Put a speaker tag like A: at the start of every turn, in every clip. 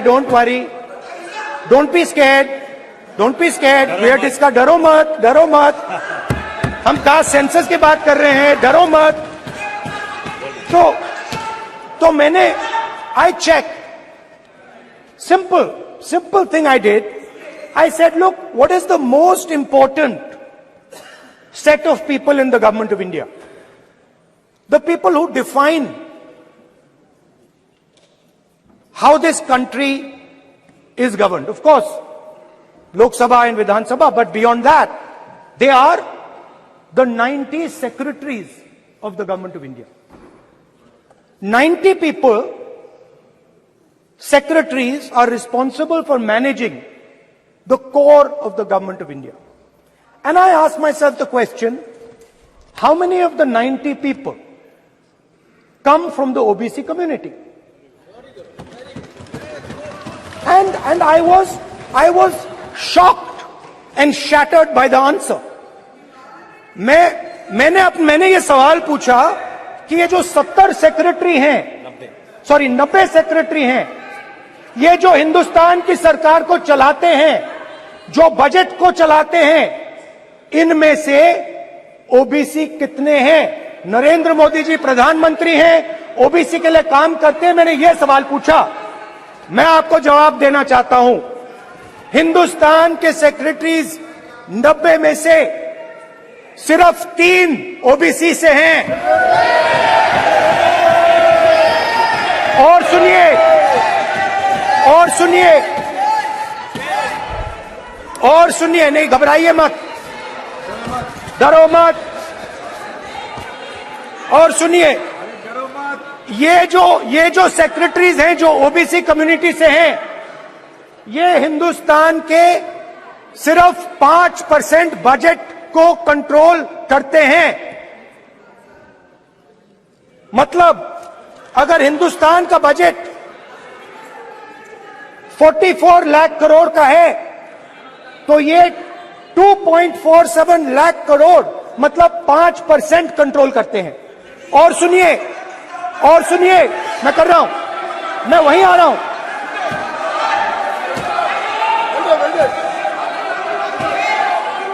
A: Don't worry. Don't be scared. Don't be scared. We are discussing. डरो मत, डरो मत. हम कास्ट सेंसस की बात कर रहे हैं. डरो मत. तो मैंने I checked. Simple thing I did. I said, look, what is the most important set of people in the government of India? The people who define how this country is governed. Of course, Lok Sabha and Vidhan Sabha, but beyond that, they are the 90 secretaries of the government of India. 90 people, secretaries, are responsible for managing the core of the government of India. And I asked myself the question, how many of the 90 people come from the OBC community? And I was shocked and shattered by the answer. मैंने ये सवाल पूछा कि ये जो 70 secretary हैं, 90 secretary हैं, ये जो हिंदुस्तान की सरकार को चलाते हैं, जो बजट को चलाते हैं, इनमें से ओबीसी कितने हैं? नरेंद्र मोदी जी प्रधानमंत्री हैं, ओबीसी के लिए काम करते हैं. मैंने ये सवाल पूछा. मैं आपको जवाब देना चाहता हूं. हिंदुस्तान के सेक्रेटरीज 90 में से सिर्फ 3 ओबीसी से हैं. और सुनिए, नहीं घबराइए मत, डरो मत. और सुनिए, ये जो सेक्रेटरीज हैं जो ओबीसी कम्युनिटी से हैं, ये हिंदुस्तान के सिर्फ 5% बजट को कंट्रोल करते हैं. मतलब अगर हिंदुस्तान का बजट 44 लाख करोड़ का है, तो ये 2.47 लाख करोड़ मतलब 5% कंट्रोल करते हैं. और सुनिए, मैं कर रहा हूं, मैं वहीं आ रहा हूं.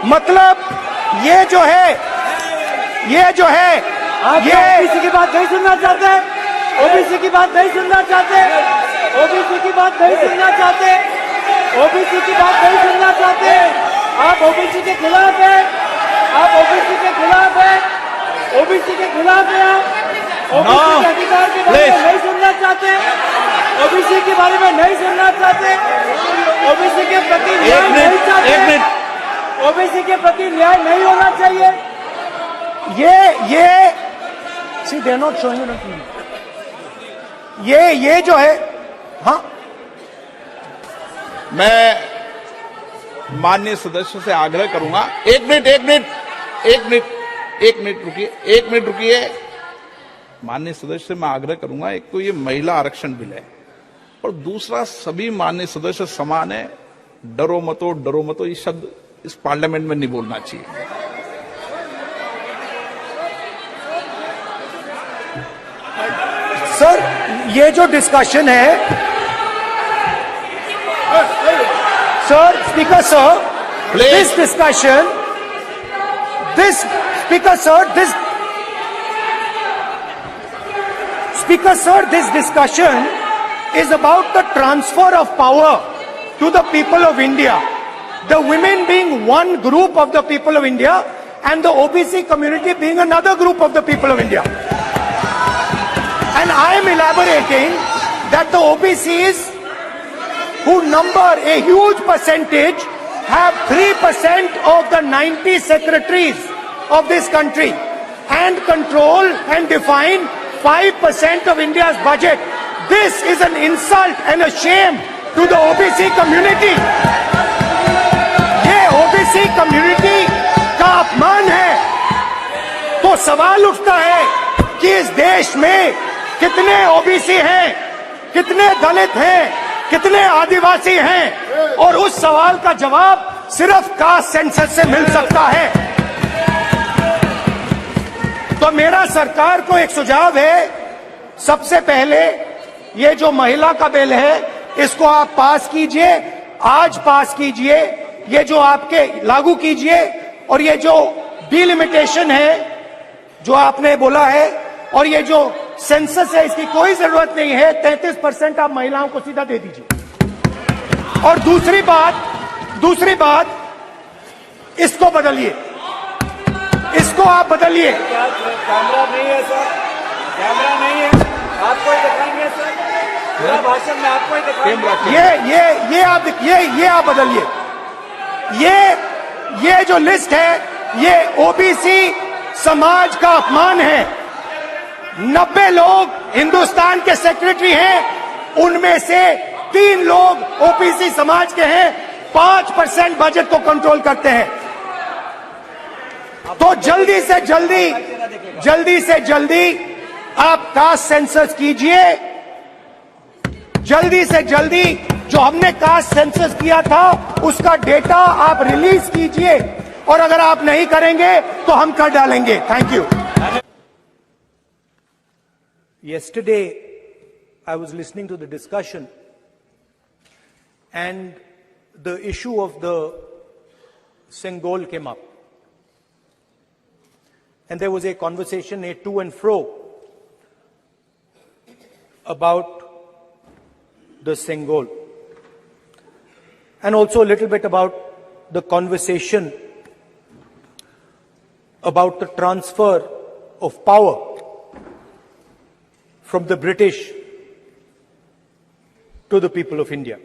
A: मतलब ये जो है
B: ओबीसी की बात नहीं सुनना चाहते, ओबीसी की बात नहीं सुनना चाहते, ओबीसी की बात नहीं सुनना चाहते, ओबीसी की बात नहीं सुनना चाहते. आप ओबीसी के खिलाफ हैं, आप ओबीसी के खिलाफ हैं, ओबीसी के खिलाफ हैं. आप ओबीसी के अधिकार के बारे में नहीं सुनना चाहते, ओबीसी के बारे में नहीं सुनना चाहते, ओबीसी के प्रति न्याय नहीं चाहते, ओबीसी के प्रति न्याय नहीं होना चाहिए.
A: ये सी दे नॉट शोइंग ये जो है. हाँ,
C: मैं माननीय सदस्य से आग्रह करूंगा. एक मिनट रुकिए. माननीय सदस्य से मैं आग्रह करूंगा, एक तो ये महिला आरक्षण बिल है, और दूसरा सभी माननीय सदस्य समान है. डरो मतो ये शब्द इस पार्लियामेंट में नहीं बोलना चाहिए.
A: सर, ये जो डिस्कशन है, sir, speaker sir, this discussion, this discussion is about the transfer of power to the people of India. The women being one group of the people of India and the OBC community being another group of the people of India. And I am elaborating that the OBCs, who number a huge percentage, have 3% of the 90 secretaries of this country and control and define 5% of India's budget. This is an insult and a shame to the OBC community. ये OBC community का अपमान है. तो सवाल उठता है कि इस देश में कितने ओबीसी हैं, कितने दलित हैं, कितने आदिवासी हैं, और उस सवाल का जवाब सिर्फ कास्ट सेंसस से मिल सकता है. तो मेरा सरकार को एक सुझाव है. सबसे पहले ये जो महिला का बिल है, इसको आप पास कीजिए, आज पास कीजिए, ये जो आपके लागू कीजिए, और ये जो डिलिमिटेशन है जो आपने बोला है, और ये जो सेंसस है, इसकी कोई जरूरत नहीं है। 33% आप महिलाओं को सीधा दे दीजिए। और दूसरी बात, इसको बदलिए, इसको आप बदलिए।
B: कैमरा नहीं है सर, कैमरा नहीं है, आपको ही दिखाएंगे सर, पूरा भाषण में आपको ही दिखाएंगे।
A: ये आप बदलिए। ये जो लिस्ट है, ये ओबीसी समाज का अपमान है। 90 लोग हिंदुस्तान के सेक्रेटरी हैं, उनमें से 3 लोग ओबीसी समाज के हैं, 5% बजट को कंट्रोल करते हैं। तो जल्दी से जल्दी आप कास्ट सेंसस कीजिए, जल्दी से जल्दी। जो हमने कास्ट सेंसस किया था उसका डेटा आप रिलीज कीजिए, और अगर आप नहीं करेंगे तो हम कर डालेंगे। Thank you. Yesterday, I was listening to the discussion, and the issue of the Sengol came up. And there was a conversation, a to and fro, about the Sengol. And also a little bit about the conversation about the transfer of power from the British to the people of India.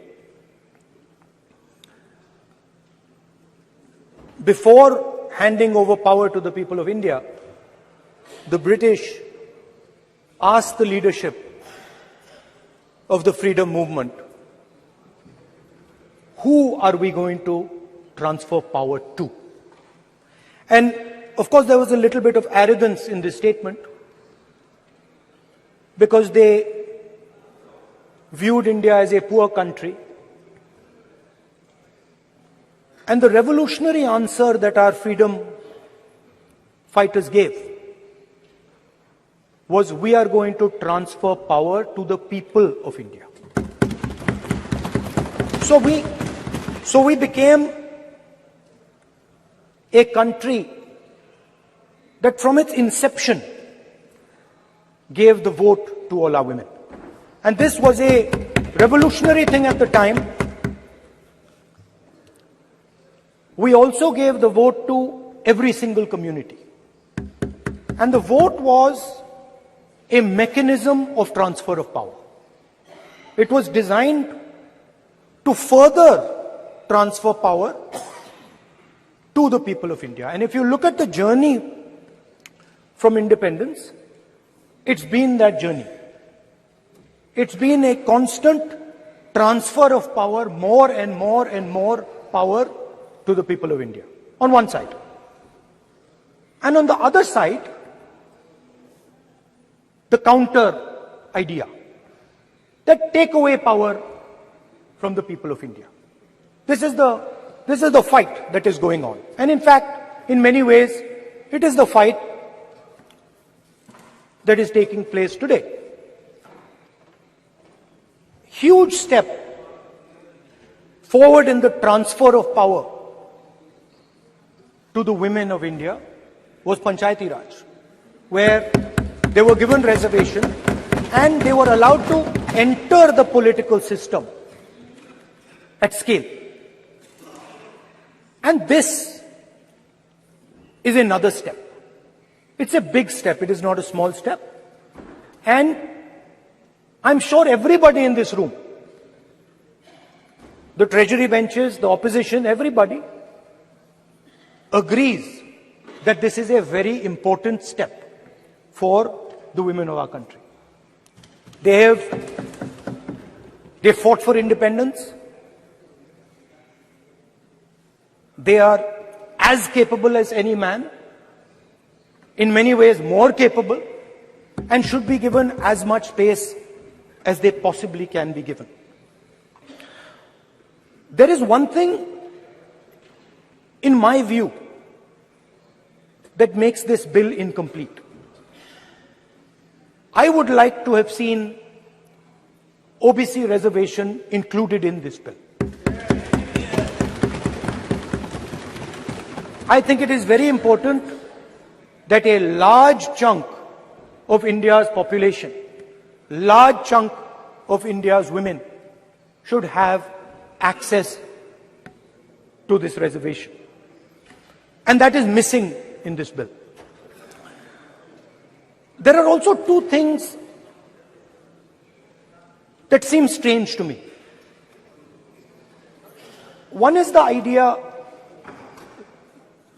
A: Before handing over power to the people of India, the British asked the leadership of the freedom movement, who are we going to transfer power to? And of course there was a little bit of arrogance in this statement, because they viewed India as a poor country. And the revolutionary answer that our freedom fighters gave was, we are going to transfer power to the people of India. So we became a country that from its inception gave the vote to all our women. And this was a revolutionary thing at the time. We also gave the vote to every single community. And the vote was a mechanism of transfer of power. It was designed to further transfer power to the people of India. And if you look at the journey from independence, it's been that journey. It's been a constant transfer of power, more and more and more power to the people of India, on one side. And on the other side, the counter idea, that take away power from the people of India. This is the fight that is going on. And in fact, in many ways, it is the fight that is taking place today. Huge step forward in the transfer of power to the women of India was Panchayati Raj, where they were given reservation and they were allowed to enter the political system at scale. And this is another step. It's a big step. It is not a small step. And I'm sure everybody in this room, the treasury benches, the opposition, everybody agrees that this is a very important step for the women of our country. They fought for independence. They are as capable as any man, in many ways more capable, and should be given as much space as they possibly can be given. There is one thing, in my view, that makes this bill incomplete. I would like to have seen OBC reservation included in this bill. I think it is very important that a large chunk of India's population, large chunk of India's women should have access to this reservation. And that is missing in this bill. There are also two things that seem strange to me. One is the idea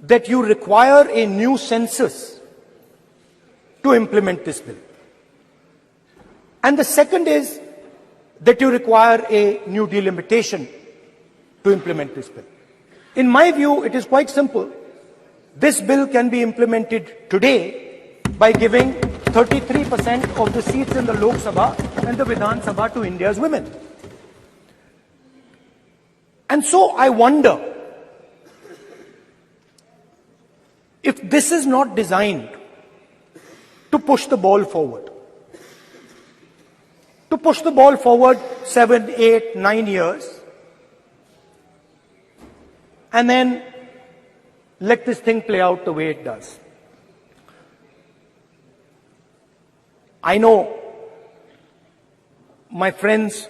A: that you require a new census to implement this bill. And the second is that you require a new delimitation to implement this bill. In my view, it is quite simple. This bill can be implemented today by giving 33% of the seats in the Lok Sabha and the Vidhan Sabha to India's women. And so I wonder if this is not designed to push the ball forward. To push the ball forward 7, 8, 9 years, and then let this thing play out the way it does. I know my friends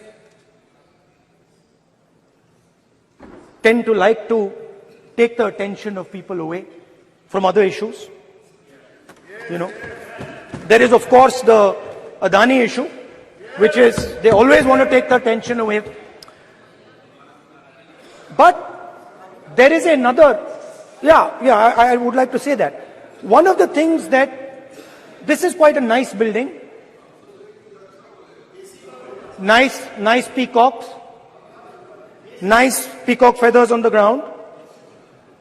A: tend to like to take the attention of people away from other issues. You know, there is of course the Adani issue, which is they always want to take the attention away. But there is another, I would like to say that. One of the things that, this is quite a nice building. Nice peacocks. Nice peacock feathers on the ground.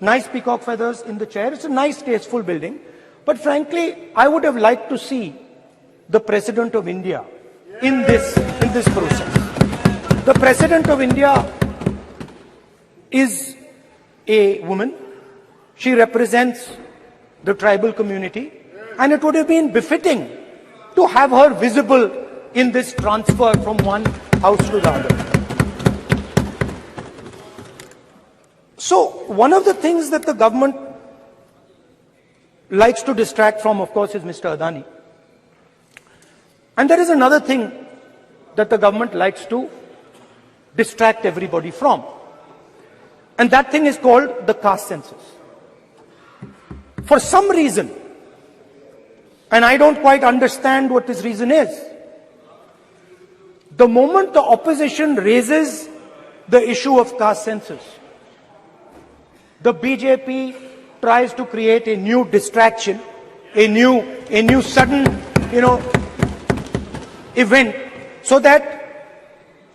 A: Nice peacock feathers in the chair. It's a nice, tasteful building. But frankly, I would have liked to see the President of India in this process. The President of India is a woman. She represents the tribal community, and it would have been befitting to have her visible in this transfer from one house to the other. So, one of the things that the government likes to distract from, of course, is Mr. Adani. And there is another thing that the government likes to distract everybody from. And that thing is called the caste census. For some reason, and I don't quite understand what this reason is, the moment the opposition raises the issue of caste census, the BJP tries to create a new distraction, a new sudden, event, so that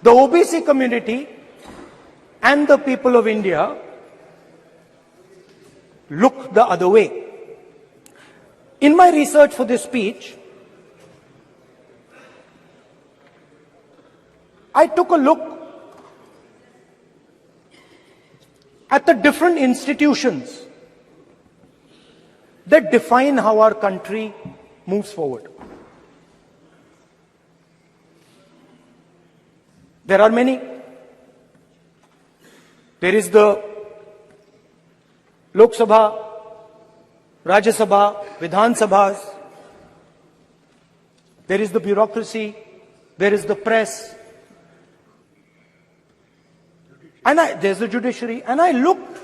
A: the OBC community and the people of India look the other way. In my research for this speech, I took a look at the different institutions that define how our country moves forward. There are many. There is the Lok Sabha, Rajya Sabha, Vidhan Sabhas. There is the bureaucracy. There is the press. And there's the judiciary. And I looked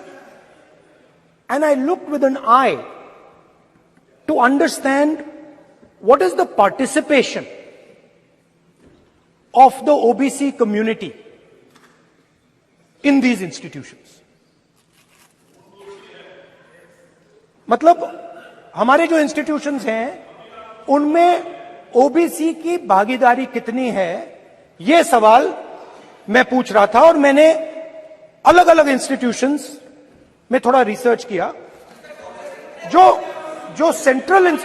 A: with an eye to understand what is the participation of the OBC community in these institutions. मतलब हमारे जो institutions हैं उनमें OBC की भागीदारी कितनी है, ये सवाल मैं पूछ रहा था और मैंने अलग अलग इंस्टीट्यूशंस में थोड़ा रिसर्च किया. जो सेंट्रल